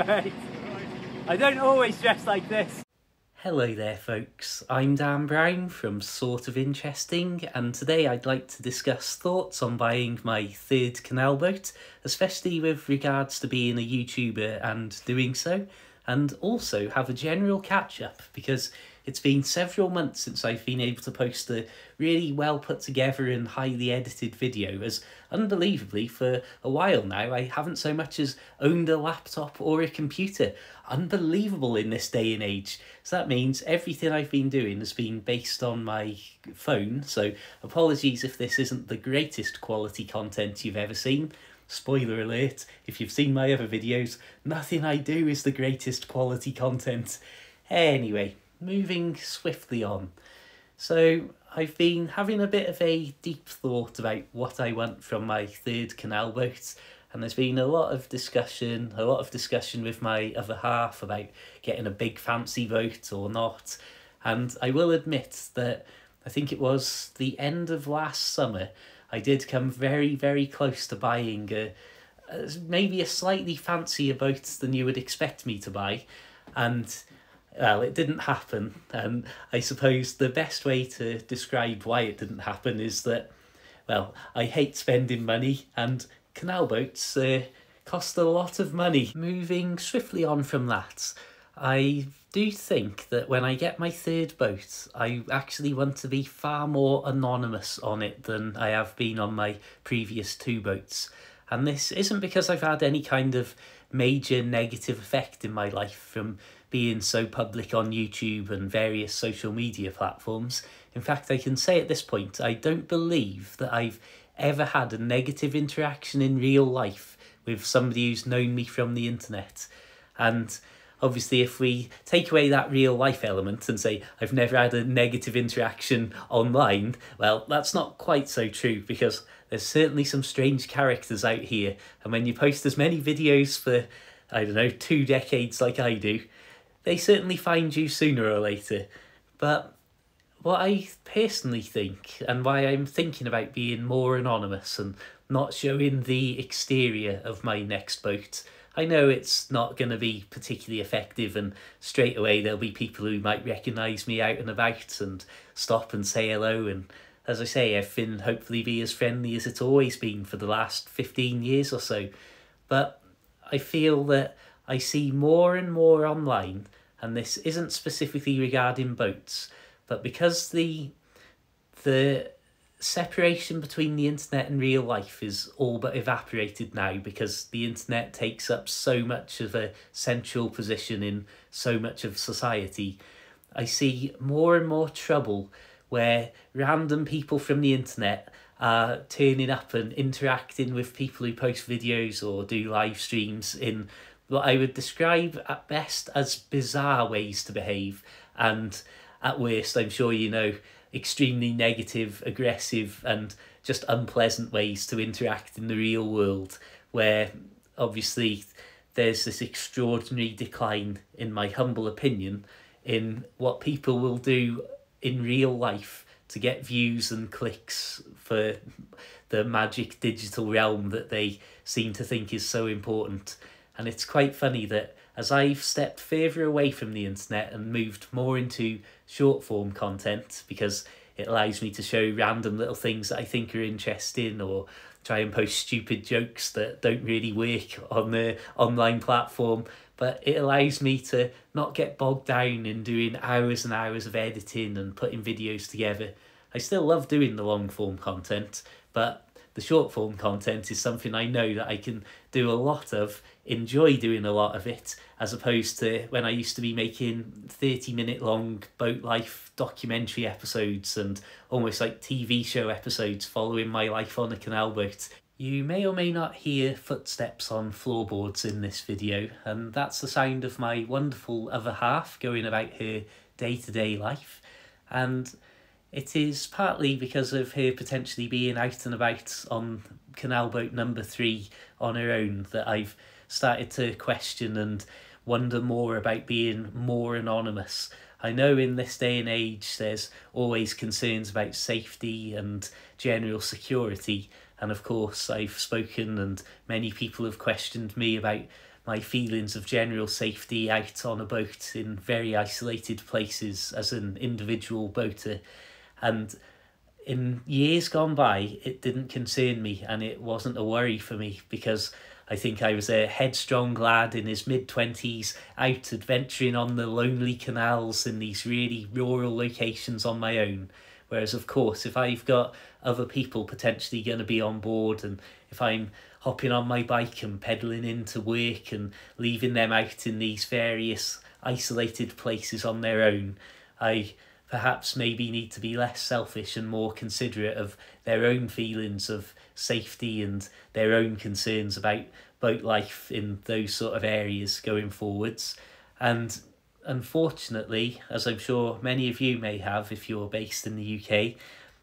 Right. I don't always dress like this. Hello there folks, I'm Dan Brown from Sort of Interesting, and today I'd like to discuss thoughts on buying my third Canal boat, especially with regards to being a YouTuber and doing so, and also have a general catch up because it's been several months since I've been able to post a really well put together and highly edited video, as unbelievably for a while now I haven't so much as owned a laptop or a computer. Unbelievable in this day and age. So that means everything I've been doing has been based on my phone, so apologies if this isn't the greatest quality content you've ever seen. Spoiler alert, if you've seen my other videos, nothing I do is the greatest quality content. Anyway, moving swiftly on. So I've been having a bit of a deep thought about what I want from my third Canal boat, and there's been a lot of discussion with my other half about getting a big fancy boat or not. And I will admit that I think it was the end of last summer I did come very, very close to buying maybe a slightly fancier boat than you would expect me to buy. And well, it didn't happen. And I suppose the best way to describe why it didn't happen is that, well, I hate spending money, and canal boats cost a lot of money. Moving swiftly on from that, I do think that when I get my third boat, I actually want to be far more anonymous on it than I have been on my previous two boats. And this isn't because I've had any kind of major negative effect in my life from being so public on YouTube and various social media platforms. In fact, I can say at this point, I don't believe that I've ever had a negative interaction in real life with somebody who's known me from the internet. And obviously, if we take away that real life element and say I've never had a negative interaction online, well, that's not quite so true, because there's certainly some strange characters out here, and when you post as many videos for, I don't know, 2 decades like I do, they certainly find you sooner or later. But what I personally think, and why I'm thinking about being more anonymous and not showing the exterior of my next boat, I know it's not going to be particularly effective, and straight away there'll be people who might recognise me out and about and stop and say hello, and as I say, everything hopefully be as friendly as it's always been for the last 15 years or so. But I feel that I see more and more online, and this isn't specifically regarding boats, but because the separation between the internet and real life is all but evaporated now, because the internet takes up so much of a central position in so much of society, I see more and more trouble where random people from the internet are turning up and interacting with people who post videos or do live streams in what I would describe at best as bizarre ways to behave, and at worst, I'm sure you know, extremely negative, aggressive and just unpleasant ways to interact in the real world, where obviously there's this extraordinary decline, in my humble opinion, in what people will do in real life to get views and clicks for the magic digital realm that they seem to think is so important. And it's quite funny that as I've stepped further away from the internet and moved more into short form content, because it allows me to show random little things that I think are interesting, or try and post stupid jokes that don't really work on the online platform, but it allows me to not get bogged down in doing hours and hours of editing and putting videos together. I still love doing the long form content, but the short form content is something I know that I can do a lot of, enjoy doing a lot of it, as opposed to when I used to be making 30-minute long boat life documentary episodes and almost like TV show episodes following my life on a canal boat. You may or may not hear footsteps on floorboards in this video, and that's the sound of my wonderful other half going about her day-to-day life. And it is partly because of her potentially being out and about on canal boat number 3 on her own that I've started to question and wonder more about being more anonymous. I know in this day and age there's always concerns about safety and general security, and of course I've spoken and many people have questioned me about my feelings of general safety out on a boat in very isolated places as an individual boater. And in years gone by, it didn't concern me and it wasn't a worry for me, because I think I was a headstrong lad in his mid-20s, out adventuring on the lonely canals in these really rural locations on my own. Whereas, of course, if I've got other people potentially going to be on board, and if I'm hopping on my bike and pedalling into work and leaving them out in these various isolated places on their own, I perhaps maybe need to be less selfish and more considerate of their own feelings of safety and their own concerns about boat life in those sort of areas going forwards. And unfortunately, as I'm sure many of you may have if you're based in the UK,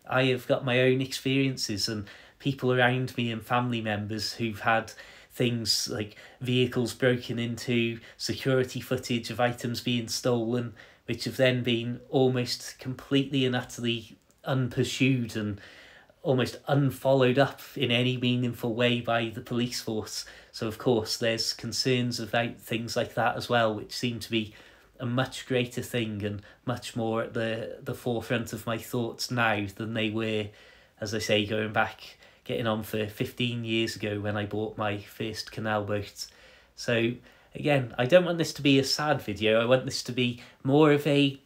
I have got my own experiences and people around me and family members who've had things like vehicles broken into, security footage of items being stolen, which have then been almost completely and utterly unpursued and almost unfollowed up in any meaningful way by the police force. So of course there's concerns about things like that as well, which seem to be a much greater thing and much more at the forefront of my thoughts now than they were, as I say, going back, getting on for 15 years ago when I bought my first canal boat. So again, I don't want this to be a sad video. I want this to be more of a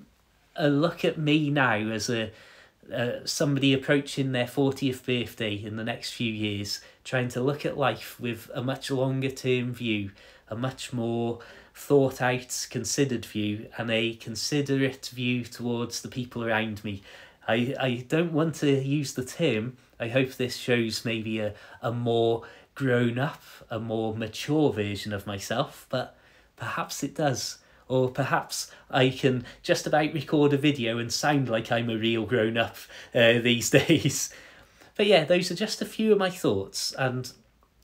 look at me now as somebody approaching their 40th birthday in the next few years, trying to look at life with a much longer term view, a much more thought out, considered view, and a considerate view towards the people around me. I don't want to use the term, I hope this shows maybe a more grown up, a more mature version of myself, but perhaps it does. Or perhaps I can just about record a video and sound like I'm a real grown up these days. But yeah, those are just a few of my thoughts. And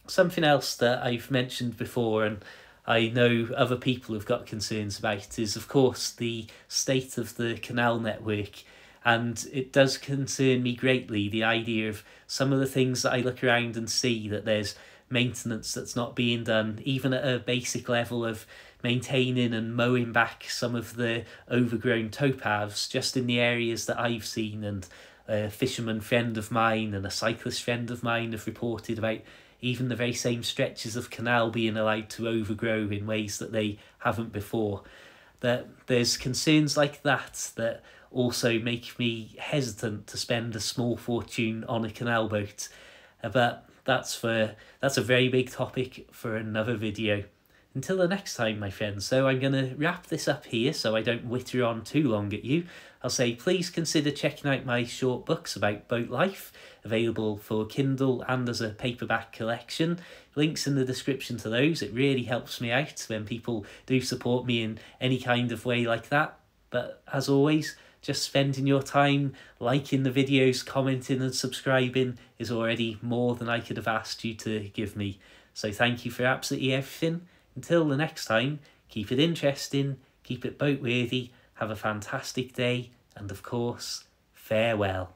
something else that I've mentioned before, and I know other people have got concerns about, is of course the state of the canal network. And it does concern me greatly, the idea of some of the things that I look around and see that there's maintenance that's not being done, even at a basic level of maintaining and mowing back some of the overgrown towpaths just in the areas that I've seen. And a fisherman friend of mine and a cyclist friend of mine have reported about even the very same stretches of canal being allowed to overgrow in ways that they haven't before. That there's concerns like that that also make me hesitant to spend a small fortune on a canal boat. But that's a very big topic for another video. Until the next time, my friends. So I'm going to wrap this up here so I don't witter on too long at you. I'll say please consider checking out my short books about boat life, available for Kindle and as a paperback collection. Links in the description to those. It really helps me out when people do support me in any kind of way like that. But as always, just spending your time liking the videos, commenting and subscribing is already more than I could have asked you to give me. So thank you for absolutely everything. Until the next time, keep it interesting, keep it boat worthy, have a fantastic day, and of course, farewell.